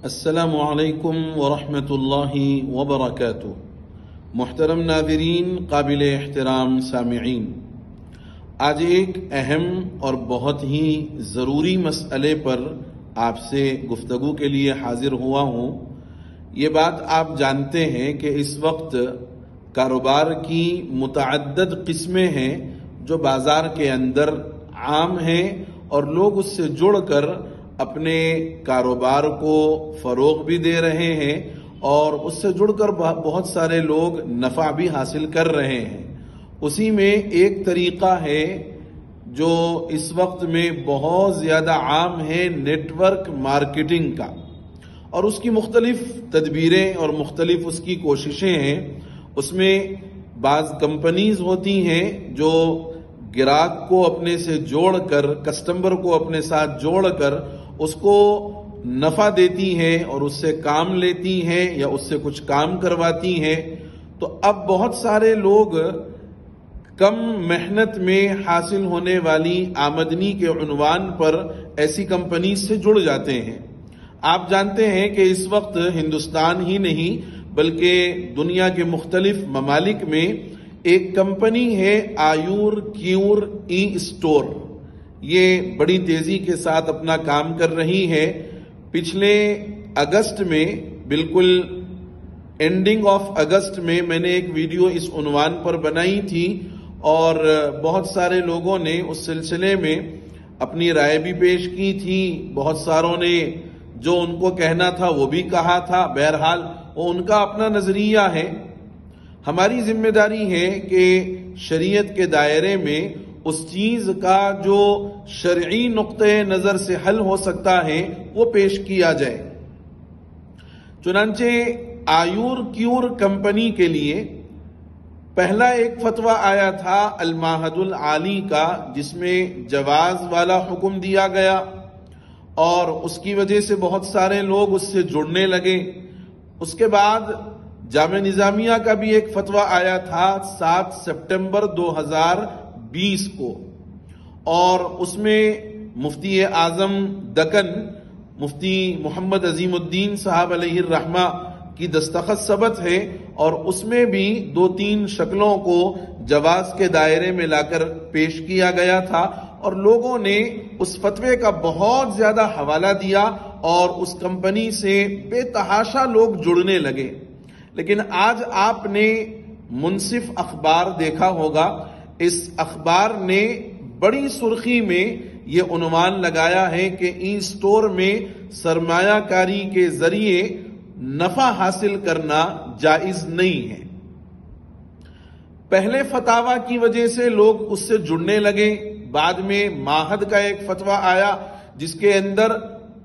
السلام علیکم ورحمۃ اللہ وبرکاتہ۔ محترم ناظرین، قابل احترام سامعین، آج ایک اہم اور بہت ہی ضروری مسئلے پر آپ سے گفتگو کے لیے حاضر ہوا ہوں۔ یہ بات آپ جانتے ہیں کہ اس وقت کاروبار کی متعدد قسمیں ہیں جو بازار کے اندر عام ہیں اور لوگ اس سے جڑ کر اپنے کاروبار کو فروغ بھی دے رہے ہیں اور اس سے جڑ کر بہت سارے لوگ نفع بھی حاصل کر رہے ہیں۔ اسی میں ایک طریقہ ہے جو اس وقت میں بہت زیادہ عام ہے، نیٹ ورک مارکیٹنگ کا، اور اس کی مختلف تدبیریں اور مختلف اس کی کوششیں ہیں۔ اس میں بعض کمپنیز ہوتی ہیں جو گراہک کو اپنے سے جوڑ کر، کسٹمر کو اپنے ساتھ جوڑ کر اس کو نفع دیتی ہیں اور اس سے کام لیتی ہیں یا اس سے کچھ کام کرواتی ہیں۔ تو اب بہت سارے لوگ کم محنت میں حاصل ہونے والی آمدنی کے عنوان پر ایسی کمپنیز سے جڑ جاتے ہیں۔ آپ جانتے ہیں کہ اس وقت ہندوستان ہی نہیں بلکہ دنیا کے مختلف ممالک میں ایک کمپنی ہے آیور کیور ای اسٹور۔ یہ بڑی تیزی کے ساتھ اپنا کام کر رہی ہے۔ پچھلے اگست میں، بالکل اینڈنگ آف اگست میں نے ایک ویڈیو اس عنوان پر بنائی تھی اور بہت سارے لوگوں نے اس سلسلے میں اپنی رائے بھی پیش کی تھی۔ بہت ساروں نے جو ان کو کہنا تھا وہ بھی کہا تھا۔ بہرحال وہ ان کا اپنا نظریہ ہے۔ ہماری ذمہ داری ہے کہ شریعت کے دائرے میں اس چیز کا جو شرعی نقطۂ نظر سے حل ہو سکتا ہے وہ پیش کیا جائے۔ چنانچہ آیور کیور کمپنی کے لیے پہلا ایک فتویٰ آیا تھا المعہد العالی کا، جس میں جواز والا حکم دیا گیا اور اس کی وجہ سے بہت سارے لوگ اس سے جڑنے لگے۔ اس کے بعد جامعہ نظامیہ کا بھی ایک فتویٰ آیا تھا 7 سپٹمبر 2020 کو، اور اس میں مفتی اعظم دکن مفتی محمد عظیم الدین صاحب علیہ الرحمہ کی دستخط ثبت ہے، اور اس میں بھی 2-3 شکلوں کو جواز کے دائرے میں لا کر پیش کیا گیا تھا، اور لوگوں نے اس فتوے کا بہت زیادہ حوالہ دیا اور اس کمپنی سے بے تحاشا لوگ جڑنے لگے۔ لیکن آج آپ نے منصف اخبار دیکھا ہوگا، اس اخبار نے بڑی سرخی میں یہ عنوان لگایا ہے کہ ای اسٹور میں سرمایہ کاری کے ذریعے نفع حاصل کرنا جائز نہیں ہے۔ پہلے فتاوی کی وجہ سے لوگ اس سے جڑنے لگے، بعد میں معہد کا ایک فتویٰ آیا جس کے اندر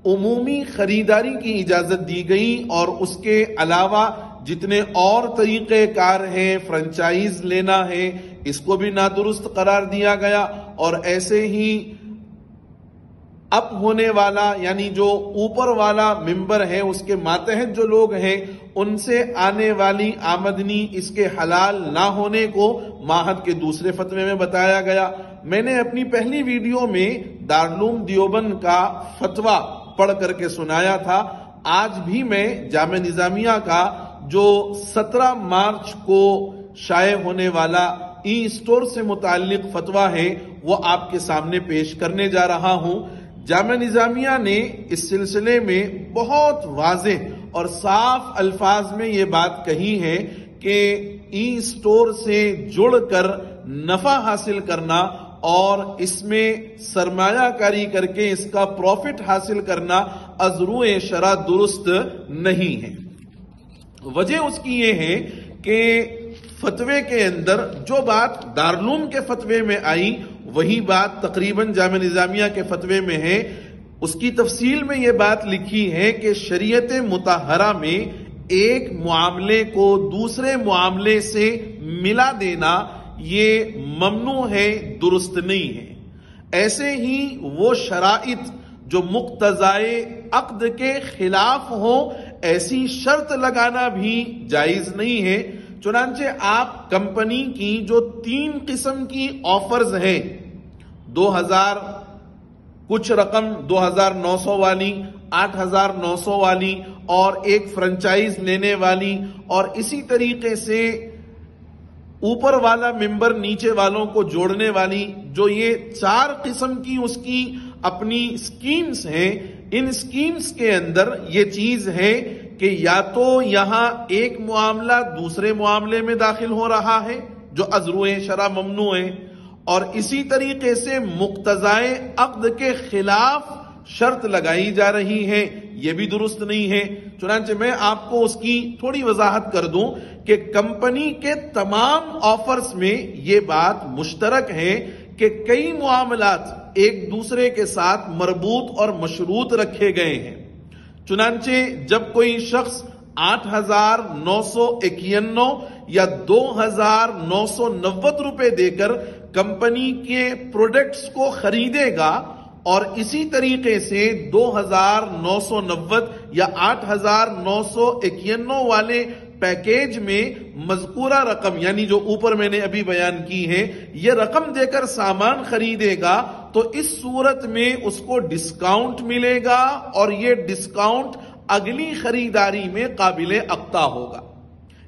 عمومی خریداری کی اجازت دی گئی، اور اس کے علاوہ جتنے اور طریقے کار ہیں، فرنچائز لینا ہے، اس کو بھی نادرست قرار دیا گیا، اور ایسے ہی اپ ہونے والا، یعنی جو اوپر والا ممبر ہے اس کے ماتحت جو لوگ ہیں ان سے آنے والی آمدنی اس کے حلال نہ ہونے کو معہد کے دوسرے فتوے میں بتایا گیا۔ میں نے اپنی پہلی ویڈیو میں دارالعلوم دیوبند کا فتویٰ پڑھ کر کے سنایا تھا۔ آج بھی میں جامعہ نظامیہ کا جو 17 مارچ کو شائع ہونے والا ای اسٹور سے متعلق فتویٰ ہے وہ آپ کے سامنے پیش کرنے جا رہا ہوں۔ جامعہ نظامیہ نے اس سلسلے میں بہت واضح اور صاف الفاظ میں یہ بات کہی ہے کہ ای اسٹور سے جڑ کر نفع حاصل کرنا اور اس میں سرمایہ کاری کر کے اس کا پروفٹ حاصل کرنا از روئے شرع درست نہیں ہے۔ وجہ اس کی یہ ہے کہ فتوے کے اندر جو بات دارالعلوم کے فتوے میں آئی وہی بات تقریباً جامعہ نظامیہ کے فتوے میں ہے۔ اس کی تفصیل میں یہ بات لکھی ہے کہ شریعت مطہرہ میں ایک معاملے کو دوسرے معاملے سے ملا دینا یہ ممنوع ہے، درست نہیں ہے۔ ایسے ہی وہ شرائط جو مقتضائے عقد کے خلاف ہو ایسی شرط لگانا بھی جائز نہیں ہے۔ چنانچہ آپ کمپنی کی جو 3 قسم کی آفرز ہیں، 2000 کچھ رقم 2900 والی، 8,900 والی اور ایک فرنچائز لینے والی اور اسی طریقے سے اوپر والا ممبر نیچے والوں کو جوڑنے والی، جو یہ 4 قسم کی اس کی اپنی سکیمز ہیں، ان سکیمز کے اندر یہ چیز ہے کہ یا تو یہاں ایک معاملہ دوسرے معاملے میں داخل ہو رہا ہے جو از روئے شرع ممنوع ہے، اور اسی طریقے سے مقتضائے عقد کے خلاف شرط لگائی جا رہی ہے، یہ بھی درست نہیں ہے۔ چنانچہ میں آپ کو اس کی تھوڑی وضاحت کر دوں کہ کمپنی کے تمام آفرز میں یہ بات مشترک ہے کہ کئی معاملات ایک دوسرے کے ساتھ مربوط اور مشروط رکھے گئے ہیں۔ چنانچہ جب کوئی شخص 8,991 یا 2,990 روپے دے کر کمپنی کے پروڈکٹس کو خریدے گا اور اسی طریقے سے 2,990 یا 8,991 والے پیکیج میں مذکورہ رقم یعنی جو اوپر میں نے ابھی بیان کی ہے یہ رقم دے کر سامان خریدے گا تو اس صورت میں اس کو ڈسکاؤنٹ ملے گا اور یہ ڈسکاؤنٹ اگلی خریداری میں قابل اقطاع ہوگا۔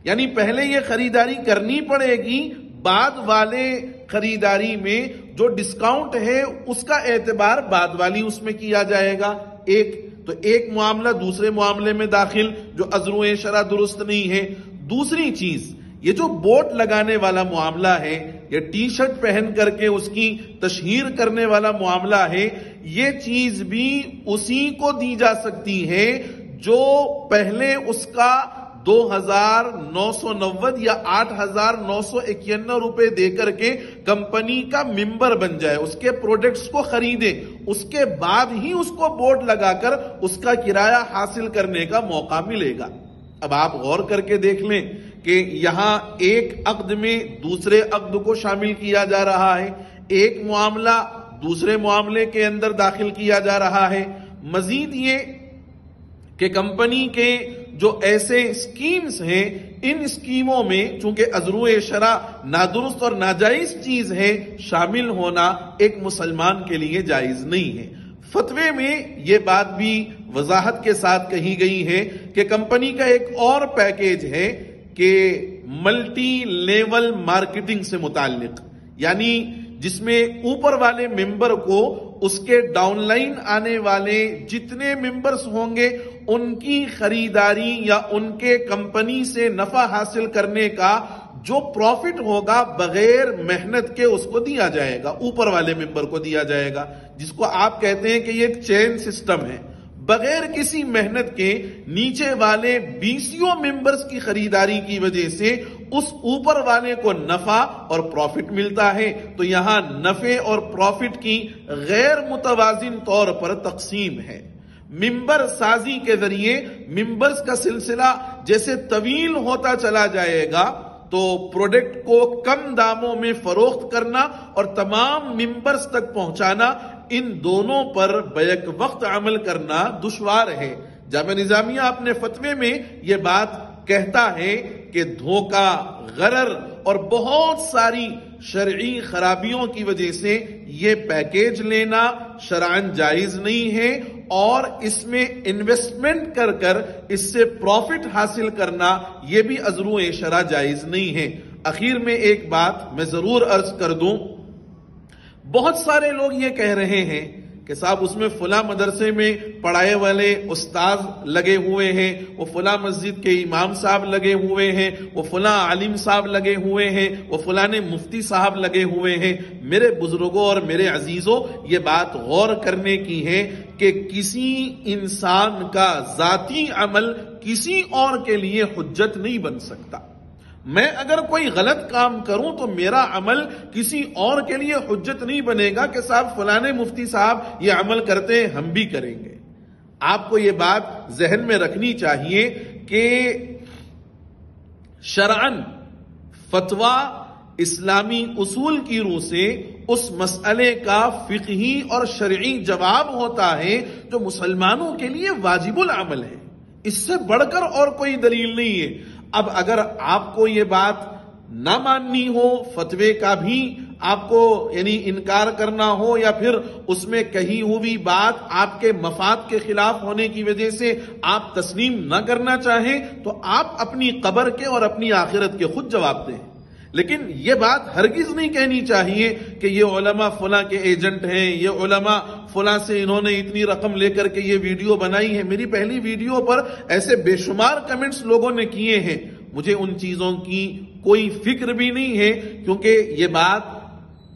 یعنی پہلے یہ خریداری کرنی پڑے گی، بعد والے خریداری میں جو ڈسکاؤنٹ ہے اس کا اعتبار بعد والی اس میں کیا جائے گا۔ ایک معاملہ دوسرے معاملے میں داخل جو از روئے شرع درست نہیں ہے۔ دوسری چیز، یہ جو بوٹ لگانے والا معاملہ ہے، یہ ٹی شرٹ پہن کر کے اس کی تشہیر کرنے والا معاملہ ہے، یہ چیز بھی اسی کو دی جا سکتی ہے جو پہلے اس کا 2,990 یا 8,991 روپے دے کر کے کمپنی کا ممبر بن جائے، اس کے پروڈکٹس کو خریدے، اس کے بعد ہی اس کو بورڈ لگا کر اس کا کرایہ حاصل کرنے کا موقع ملے گا۔ اب آپ غور کر کے دیکھ لیں کہ یہاں ایک عقد میں دوسرے عقد کو شامل کیا جا رہا ہے، ایک معاملہ دوسرے معاملے کے اندر داخل کیا جا رہا ہے۔ مزید یہ کہ کمپنی کے جو ایسے سکیمز ہیں، ان سکیموں میں چونکہ از روئے شرع نادرست اور ناجائز چیز ہے، شامل ہونا ایک مسلمان کے لیے جائز نہیں ہے۔ فتوے میں یہ بات بھی وضاحت کے ساتھ کہی گئی ہے کہ کمپنی کا ایک اور پیکیج ہے کہ ملٹی لیول مارکیٹنگ سے متعلق، یعنی جس میں اوپر والے ممبر کو اس کے ڈاؤن لائن آنے والے جتنے ممبرز ہوں گے ان کی خریداری یا ان کے کمپنی سے نفع حاصل کرنے کا جو پروفٹ ہوگا بغیر محنت کے اس کو دیا جائے گا، اوپر والے ممبر کو دیا جائے گا، جس کو آپ کہتے ہیں کہ یہ ایک چین سسٹم ہے۔ بغیر کسی محنت کے نیچے والے 20 ممبرز کی خریداری کی وجہ سے اس اوپر والے کو نفع اور پروفٹ ملتا ہے، تو یہاں نفع اور پروفٹ کی غیر متوازن طور پر تقسیم ہے۔ ممبر سازی کے ذریعے ممبرز کا سلسلہ جیسے طویل ہوتا چلا جائے گا تو پروڈکٹ کو کم داموں میں فروخت کرنا اور تمام ممبرز تک پہنچانا، ان دونوں پر بیک وقت عمل کرنا دشوار ہے۔ جامعہ نظامیہ اپنے فتوے میں یہ بات کہتا ہے کہ دھوکہ، غرر اور بہت ساری شرعی خرابیوں کی وجہ سے یہ پیکیج لینا شرعاً جائز نہیں ہے، اور اس میں انویسٹمنٹ کر کر اس سے پروفٹ حاصل کرنا یہ بھی از روئے شرع جائز نہیں ہے۔ اخیر میں ایک بات میں ضرور عرض کر دوں، بہت سارے لوگ یہ کہہ رہے ہیں کہ صاحب اس میں فلاں مدرسے میں پڑھائے والے استاذ لگے ہوئے ہیں، وہ فلاں مسجد کے امام صاحب لگے ہوئے ہیں، وہ فلاں عالم صاحب لگے ہوئے ہیں، وہ فلاں مفتی صاحب لگے ہوئے ہیں۔ میرے بزرگوں اور میرے عزیزوں، یہ بات غور کرنے کی ہے کہ کسی انسان کا ذاتی عمل کسی اور کے لیے حجت نہیں بن سکتا۔ میں اگر کوئی غلط کام کروں تو میرا عمل کسی اور کے لیے حجت نہیں بنے گا کہ صاحب فلانے مفتی صاحب یہ عمل کرتے ہیں ہم بھی کریں گے۔ آپ کو یہ بات ذہن میں رکھنی چاہیے کہ شرعاً فتویٰ اسلامی اصول کی روح سے اس مسئلے کا فقہی اور شرعی جواب ہوتا ہے جو مسلمانوں کے لیے واجب العمل ہے، اس سے بڑھ کر اور کوئی دلیل نہیں ہے۔ اب اگر آپ کو یہ بات نہ ماننی ہو، فتوے کا بھی آپ کو یعنی انکار کرنا ہو یا پھر اس میں کہی ہوئی بات آپ کے مفاد کے خلاف ہونے کی وجہ سے آپ تسلیم نہ کرنا چاہیں تو آپ اپنی قبر کے اور اپنی آخرت کے خود جواب دیں. لیکن یہ بات ہرگز نہیں کہنی چاہیے کہ یہ علماء فلاں کے ایجنٹ ہیں، یہ علماء فلاں سے انہوں نے اتنی رقم لے کر کے یہ ویڈیو بنائی ہے. میری پہلی ویڈیو پر ایسے بے شمار کمنٹس لوگوں نے کیے ہیں. مجھے ان چیزوں کی کوئی فکر بھی نہیں ہے، کیونکہ یہ بات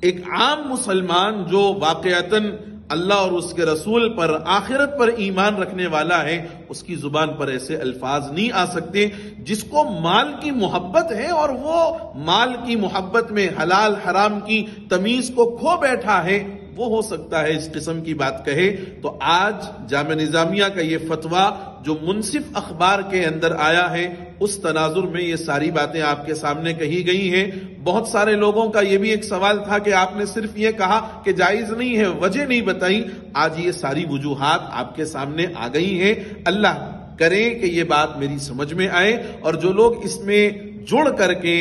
ایک عام مسلمان جو واقعتاً اللہ اور اس کے رسول پر، آخرت پر ایمان رکھنے والا ہے، اس کی زبان پر ایسے الفاظ نہیں آ سکتے. جس کو مال کی محبت ہے اور وہ مال کی محبت میں حلال حرام کی تمیز کو کھو بیٹھا ہے، وہ ہو سکتا ہے اس قسم کی بات کہے. تو آج جامعہ نظامیہ کا یہ فتویٰ جو منصف اخبار کے اندر آیا ہے، اس تناظر میں یہ ساری باتیں آپ کے سامنے کہی گئی ہیں. بہت سارے لوگوں کا یہ بھی ایک سوال تھا کہ آپ نے صرف یہ کہا کہ جائز نہیں ہے، وجہ نہیں بتائی. آج یہ ساری وجوہات آپ کے سامنے آ گئی ہیں. اللہ کرے کہ یہ بات میری سمجھ میں آئے، اور جو لوگ اس میں جڑ کر کے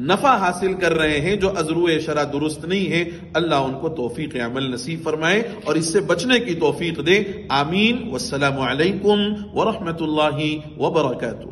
نفع حاصل کر رہے ہیں، جو ازرو شرع درست نہیں ہے، اللہ ان کو توفیق عمل نصیب فرمائے اور اس سے بچنے کی توفیق دے. آمین. والسلام علیکم ورحمۃ اللہ وبرکاتہ.